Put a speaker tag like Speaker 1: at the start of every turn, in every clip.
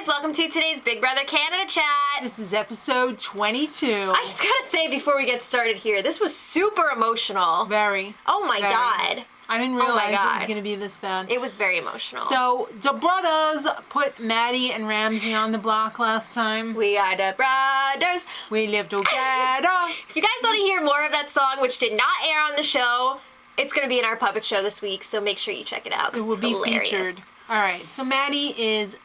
Speaker 1: Welcome to today's Big Brother Canada chat.
Speaker 2: This is episode 22.
Speaker 1: I just gotta say before we get started here, this was super emotional.
Speaker 2: Very.
Speaker 1: Oh my God.
Speaker 2: I didn't realize it was going to be this bad.
Speaker 1: It was very emotional.
Speaker 2: So, the brothers put Maddie and Ramsey on the block last time.
Speaker 1: We are the brothers.
Speaker 2: We live together.
Speaker 1: If you guys want to hear more of that song, which did not air on the show, it's going to be in our puppet show this week, so make sure you check it out.
Speaker 2: It will be
Speaker 1: hilarious.
Speaker 2: Featured. All right, so Maddie is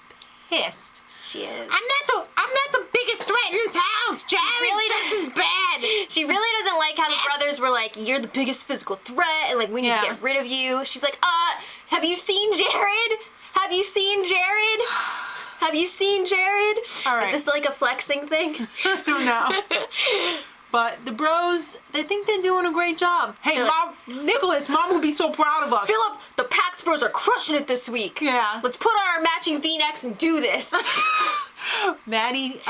Speaker 2: pissed.
Speaker 1: She is.
Speaker 2: I'm not the biggest threat in this house. Jared's just as bad.
Speaker 1: She really doesn't like how the brothers were like, you're the biggest physical threat, and like we need to get rid of you. She's like, have you seen Jared? Have you seen Jared? Have you seen Jared?
Speaker 2: All right.
Speaker 1: Is this like a flexing thing?
Speaker 2: I don't know. But the bros, they think they're doing a great job. Hey, Mom, Nicholas, Mom will be so proud of us.
Speaker 1: Philip, the Pax bros are crushing it this week.
Speaker 2: Yeah.
Speaker 1: Let's put on our matching V-necks and do this.
Speaker 2: Maddie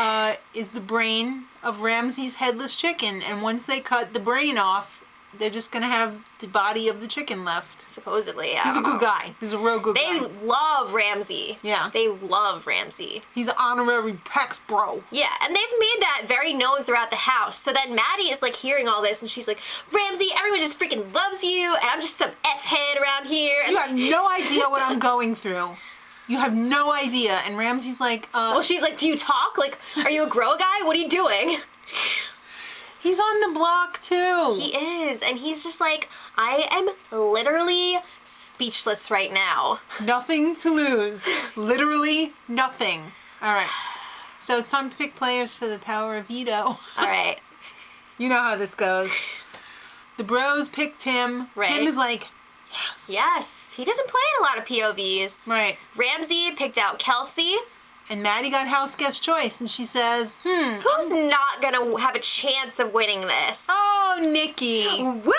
Speaker 2: is the brain of Ramsey's headless chicken, and once they cut the brain off, they're just gonna have the body of the chicken left.
Speaker 1: Supposedly, yeah.
Speaker 2: He's a good guy. He's a real good guy.
Speaker 1: They love Ramsey.
Speaker 2: Yeah.
Speaker 1: They love Ramsey.
Speaker 2: He's an honorary Pax bro.
Speaker 1: Yeah, and they've made that very known throughout the house. So then Maddie is like hearing all this, and she's like, Ramsey, everyone just freaking loves you, and I'm just some F-head around here. And
Speaker 2: you have no idea what I'm going through. You have no idea. And Ramsey's like,
Speaker 1: Well, she's like, do you talk? Like, are you a grow guy? What are you doing?
Speaker 2: He's on the block, too.
Speaker 1: He is, and he's just like, I am literally speechless right now.
Speaker 2: Nothing to lose. Literally nothing. All right. So it's time to pick players for the power of veto.
Speaker 1: All right.
Speaker 2: You know how this goes. The bros picked Tim.
Speaker 1: Right.
Speaker 2: Tim is like, yes.
Speaker 1: Yes. He doesn't play in a lot of POVs.
Speaker 2: Right.
Speaker 1: Ramsey picked out Kelsey.
Speaker 2: And Maddie got house guest choice, and she says,
Speaker 1: Who's not gonna have a chance of winning this?
Speaker 2: Oh, Nikki.
Speaker 1: Woo!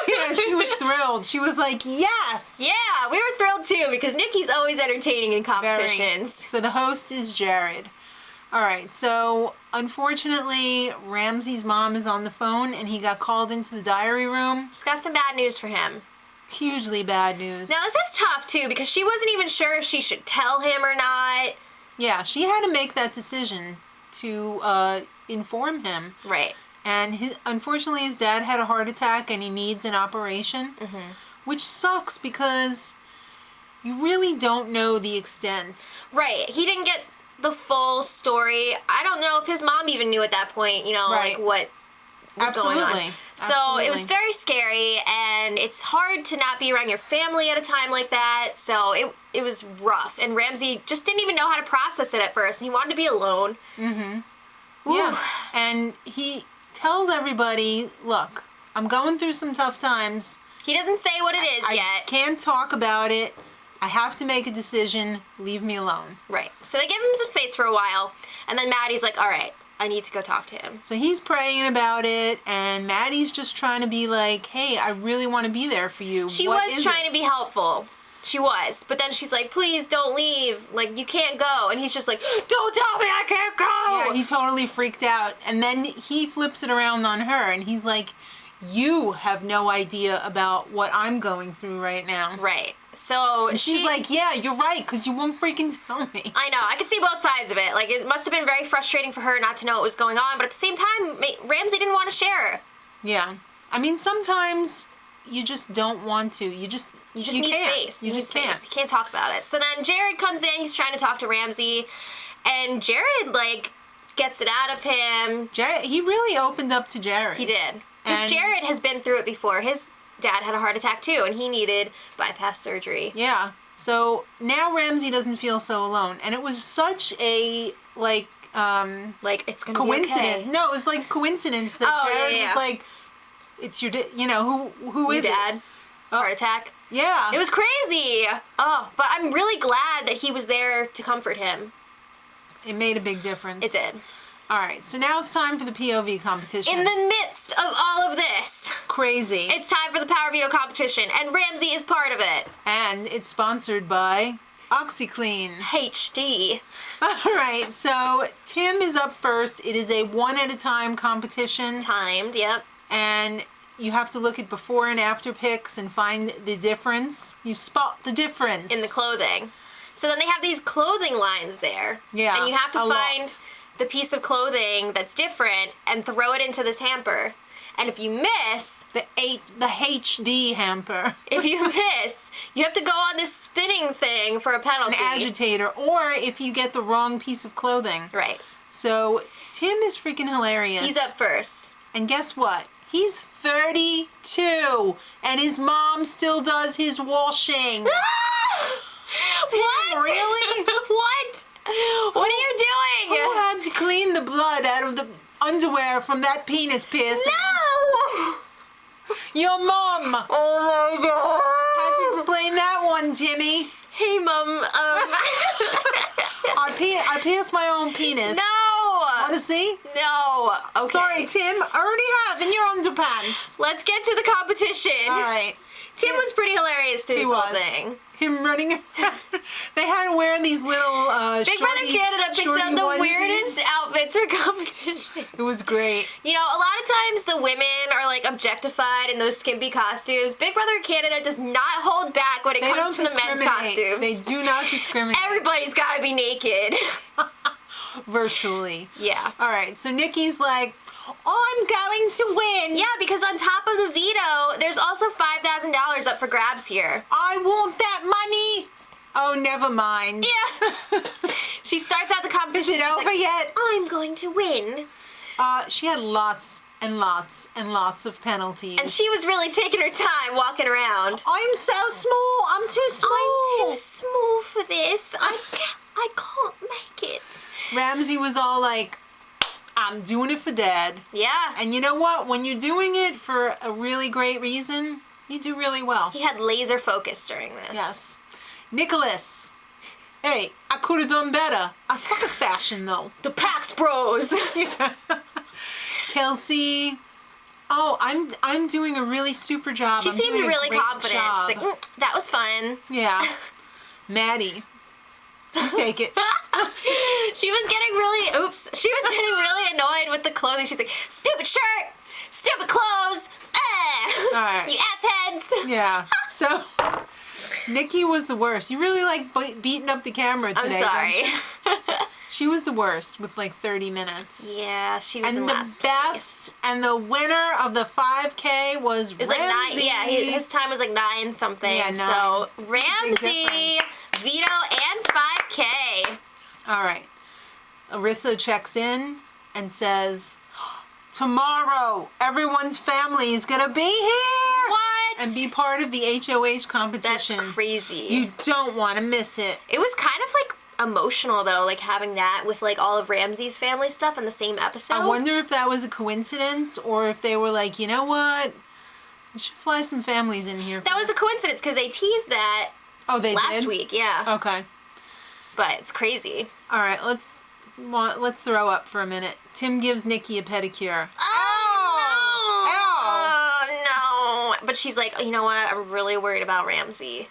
Speaker 2: Yeah, she was thrilled. She was like, yes.
Speaker 1: Yeah, we were thrilled too, because Nikki's always entertaining in competitions.
Speaker 2: So the host is Jared. All right, so unfortunately, Ramsey's mom is on the phone, and he got called into the diary room.
Speaker 1: She's got some bad news for him.
Speaker 2: Hugely bad news.
Speaker 1: Now, this is tough too, because she wasn't even sure if she should tell him or not.
Speaker 2: Yeah, she had to make that decision to inform him.
Speaker 1: Right.
Speaker 2: And unfortunately, his dad had a heart attack and he needs an operation, which sucks because you really don't know the extent.
Speaker 1: Right. He didn't get the full story. I don't know if his mom even knew at that point, like what was going on. So it was very scary, and it's hard to not be around your family at a time like that. So it was rough, and Ramsey just didn't even know how to process it at first. He wanted to be alone.
Speaker 2: Yeah, and he tells everybody, look, I'm going through some tough times.
Speaker 1: He doesn't say what it is yet.
Speaker 2: I can't talk about it. I have to make a decision. Leave me alone.
Speaker 1: Right. So they give him some space for a while, and then Maddie's like, all right, I need to go talk to him.
Speaker 2: So he's praying about it, and Maddie's just trying to be like, hey, I really want to be there for you.
Speaker 1: She was trying to be helpful. She was. But then she's like, please don't leave. Like, you can't go. And he's just like, don't tell me I can't go.
Speaker 2: Yeah, he totally freaked out. And then he flips it around on her, and he's like, you have no idea about what I'm going through right now.
Speaker 1: Right. So
Speaker 2: and she's like, yeah, you're right, because you won't freaking tell me.
Speaker 1: I know. I could see both sides of it. Like, it must have been very frustrating for her not to know what was going on, but at the same time, Ramsey didn't want to share.
Speaker 2: Yeah. I mean, sometimes you just don't want to. You just
Speaker 1: need space.
Speaker 2: You just can't.
Speaker 1: You can't talk about it. So then Jared comes in. He's trying to talk to Ramsey, and Jared, gets it out of him.
Speaker 2: He really opened up to Jared.
Speaker 1: He did. Because Jared has been through it before. His dad had a heart attack too, and he needed bypass surgery.
Speaker 2: Yeah. So now Ramsey doesn't feel so alone, and it was such a
Speaker 1: it's gonna
Speaker 2: coincidence.
Speaker 1: Be okay.
Speaker 2: No, it was like coincidence that Jared was like, it's your, who is
Speaker 1: dad?
Speaker 2: It?
Speaker 1: Heart attack.
Speaker 2: Yeah.
Speaker 1: It was crazy. Oh, but I'm really glad that he was there to comfort him.
Speaker 2: It made a big difference.
Speaker 1: It did.
Speaker 2: All right, so now it's time for the POV competition.
Speaker 1: In the midst of all of this,
Speaker 2: crazy,
Speaker 1: it's time for the Power Veto competition, and Ramsey is part of it.
Speaker 2: And it's sponsored by OxyClean.
Speaker 1: HD.
Speaker 2: All right, so Tim is up first. It is a one-at-a-time competition.
Speaker 1: Timed, yep.
Speaker 2: And you have to look at before and after pics and find the difference. You spot the difference.
Speaker 1: In the clothing. So then they have these clothing lines there.
Speaker 2: Yeah,
Speaker 1: and you have to find
Speaker 2: lot.
Speaker 1: the piece of clothing that's different and throw it into this hamper. And if you miss...
Speaker 2: The HD hamper.
Speaker 1: If you miss, you have to go on this spinning thing for a penalty.
Speaker 2: An agitator. Or if you get the wrong piece of clothing.
Speaker 1: Right.
Speaker 2: So, Tim is freaking hilarious.
Speaker 1: He's up first.
Speaker 2: And guess what? He's 32. And his mom still does his washing. Tim,
Speaker 1: What?
Speaker 2: really?
Speaker 1: What? What are you doing?
Speaker 2: Who had to clean the blood out of the underwear from that penis piercing?
Speaker 1: No!
Speaker 2: Your mom.
Speaker 1: Oh my god.
Speaker 2: How'd you explain that one, Timmy?
Speaker 1: Hey, Mom.
Speaker 2: I pierced my own penis.
Speaker 1: No!
Speaker 2: Want to see?
Speaker 1: No. Okay.
Speaker 2: Sorry, Tim. I already have in your underpants.
Speaker 1: Let's get to the competition.
Speaker 2: All right.
Speaker 1: Tim was pretty hilarious through this whole thing.
Speaker 2: Him running around. They had to wear these little
Speaker 1: Big Brother Canada picks out the weirdest outfits for competitions.
Speaker 2: It was great.
Speaker 1: You know, a lot of times the women are like objectified in those skimpy costumes. Big Brother Canada does not hold back when it comes to the men's costumes.
Speaker 2: They do not discriminate.
Speaker 1: Everybody's got to be naked.
Speaker 2: Virtually.
Speaker 1: Yeah.
Speaker 2: All right, so Nikki's like, I'm going to win.
Speaker 1: Yeah, because on top of the veto, there's also $5,000 up for grabs here.
Speaker 2: I want that money. Oh, never mind.
Speaker 1: Yeah. She starts out the competition.
Speaker 2: Is it over yet?
Speaker 1: I'm going to win.
Speaker 2: She had lots and lots and lots of penalties.
Speaker 1: And she was really taking her time walking around.
Speaker 2: I'm so small. I'm too small.
Speaker 1: I'm too small for this. I can't make it.
Speaker 2: Ramsey was all like, I'm doing it for Dad.
Speaker 1: Yeah.
Speaker 2: And you know what? When you're doing it for a really great reason, you do really well.
Speaker 1: He had laser focus during this.
Speaker 2: Yes. Nicholas. Hey, I could have done better. I suck at fashion, though.
Speaker 1: The Pax Bros.
Speaker 2: Yeah. Kelsey. Oh, I'm doing a really super job.
Speaker 1: She seemed really confident.
Speaker 2: Job.
Speaker 1: She's like, that was fun.
Speaker 2: Yeah. Maddie. You take it.
Speaker 1: She was getting really annoyed with the clothing. She's like, stupid shirt, stupid clothes,
Speaker 2: All right.
Speaker 1: you F-heads.
Speaker 2: Yeah. So, Nikki was the worst. You really like beating up the camera today.
Speaker 1: I'm sorry.
Speaker 2: Don't you? She was the worst with like 30 minutes.
Speaker 1: Yeah, she was in last
Speaker 2: place. And the best and the winner of the 5K was Ramsey.
Speaker 1: It was like 9, yeah, his time was like 9 something.
Speaker 2: Yeah, 9.
Speaker 1: So, Ramsey, veto, and 5K.
Speaker 2: All right. Arissa checks in and says, tomorrow, everyone's family is going to be here.
Speaker 1: What?
Speaker 2: And be part of the HOH competition.
Speaker 1: That's crazy.
Speaker 2: You don't want to miss it.
Speaker 1: It was kind of like emotional though, like having that with like all of Ramsey's family stuff in the same episode.
Speaker 2: I wonder if that was a coincidence or if they were like, you know what? We should fly some families in here.
Speaker 1: That was a coincidence because they teased that last week, yeah.
Speaker 2: Okay.
Speaker 1: But it's crazy.
Speaker 2: All right, let's throw up for a minute. Tim gives Nikki a pedicure.
Speaker 1: Oh, no. But she's like, you know what? I'm really worried about Ramsey.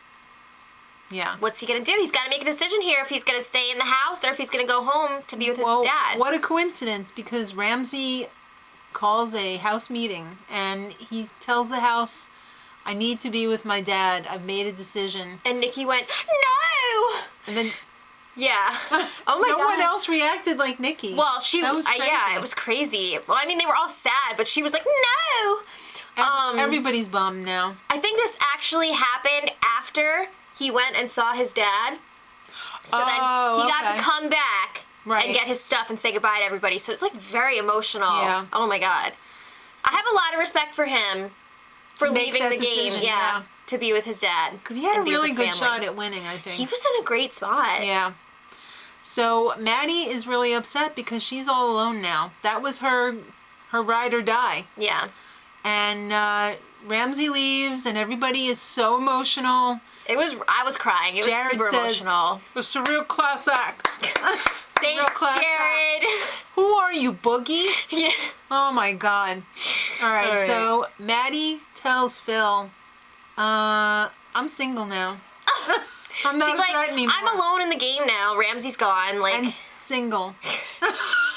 Speaker 2: Yeah.
Speaker 1: What's he going to do? He's got to make a decision here if he's going to stay in the house or if he's going to go home to be with his dad.
Speaker 2: What a coincidence, because Ramsey calls a house meeting and he tells the house, I need to be with my dad. I've made a decision.
Speaker 1: And Nikki went, no!
Speaker 2: And then...
Speaker 1: Yeah. Oh my God.
Speaker 2: No one else reacted like Nikki.
Speaker 1: Well,
Speaker 2: that was crazy.
Speaker 1: Yeah, it was crazy. Well, I mean, they were all sad, but she was like, no!
Speaker 2: Everybody's bummed now.
Speaker 1: I think this actually happened after he went and saw his dad. So then he got to come back and get his stuff and say goodbye to everybody. So it's like very emotional.
Speaker 2: Yeah.
Speaker 1: Oh my God. I have a lot of respect for him for leaving the game. Yeah. To be with his dad.
Speaker 2: Because he had a really good shot at winning, I think.
Speaker 1: He was in a great spot.
Speaker 2: Yeah. So Maddie is really upset because she's all alone now. That was her ride or die.
Speaker 1: Yeah.
Speaker 2: And Ramsey leaves and everybody is so emotional.
Speaker 1: I was crying. It was
Speaker 2: Jared
Speaker 1: super emotional.
Speaker 2: It's a real class act.
Speaker 1: Thanks, Jared.
Speaker 2: Who are you, Boogie?
Speaker 1: Yeah.
Speaker 2: Oh my God. All right. So Maddie tells Phil, I'm single now. I'm not a threat anymore.
Speaker 1: I'm alone in the game now. Ramsey's gone.
Speaker 2: And single.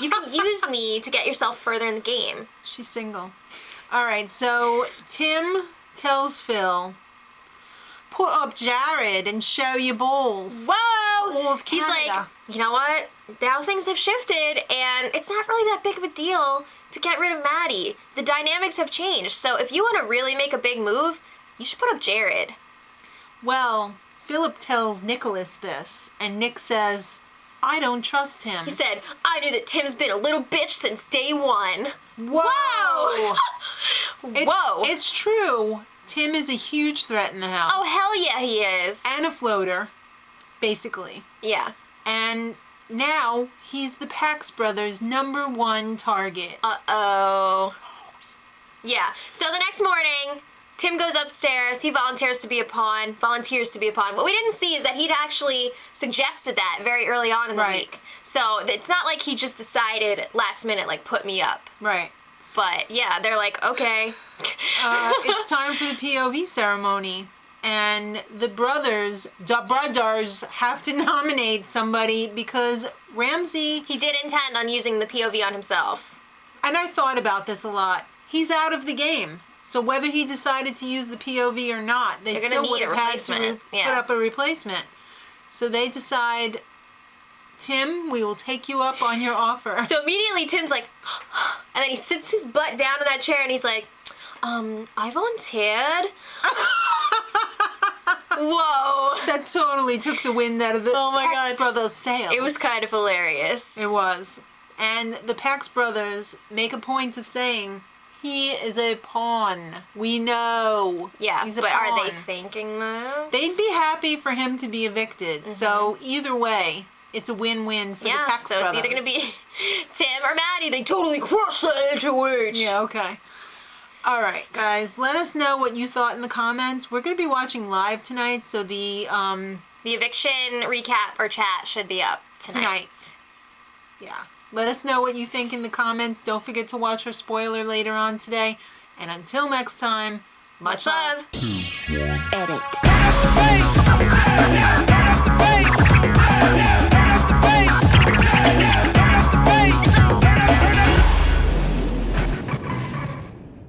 Speaker 1: You can use me to get yourself further in the game.
Speaker 2: She's single. All right, so Tim tells Phil, put up Jared and show your balls.
Speaker 1: Whoa!
Speaker 2: All of Canada.
Speaker 1: He's like, you know what? Now things have shifted, and it's not really that big of a deal to get rid of Maddie. The dynamics have changed, so if you want to really make a big move, you should put up Jared.
Speaker 2: Well, Philip tells Nicholas this, and Nick says, I don't trust him.
Speaker 1: He said, I knew that Tim's been a little bitch since day one.
Speaker 2: Whoa!
Speaker 1: Whoa!
Speaker 2: It's true. Tim is a huge threat in the house.
Speaker 1: Oh, hell yeah, he is.
Speaker 2: And a floater, basically.
Speaker 1: Yeah.
Speaker 2: And now he's the Pax brothers' #1 target.
Speaker 1: Uh-oh. Yeah. So the next morning, Tim goes upstairs. He volunteers to be a pawn. What we didn't see is that he'd actually suggested that very early on in the week. So it's not like he just decided last minute, like, put me up.
Speaker 2: Right.
Speaker 1: But, yeah, they're like, okay.
Speaker 2: It's time for the POV ceremony. And the brothers have to nominate somebody because Ramsey...
Speaker 1: He did intend on using the POV on himself.
Speaker 2: And I thought about this a lot. He's out of the game. So whether he decided to use the POV or not, they still would have had to put up a replacement. So they decide, Tim, we will take you up on your offer.
Speaker 1: So immediately Tim's like, and then he sits his butt down in that chair and he's like, I volunteered. Whoa.
Speaker 2: That totally took the wind out of the Pax Brothers' sails.
Speaker 1: It was kind of hilarious.
Speaker 2: It was. And the Pax Brothers make a point of saying, he is a pawn. We know.
Speaker 1: Yeah,
Speaker 2: he's a
Speaker 1: but
Speaker 2: pawn.
Speaker 1: Are they thinking that?
Speaker 2: They'd be happy for him to be evicted. Mm-hmm. So either way, it's a win-win for the Pax Brothers.
Speaker 1: So it's either going to be Tim or Maddie. They totally crushed that HOH.
Speaker 2: Yeah, okay. All right, guys, let us know what you thought in the comments. We're going to be watching live tonight, so the
Speaker 1: eviction recap or chat should be up tonight.
Speaker 2: Yeah. Let us know what you think in the comments. Don't forget to watch our spoiler later on today. And until next time,
Speaker 1: much love.
Speaker 3: Edit.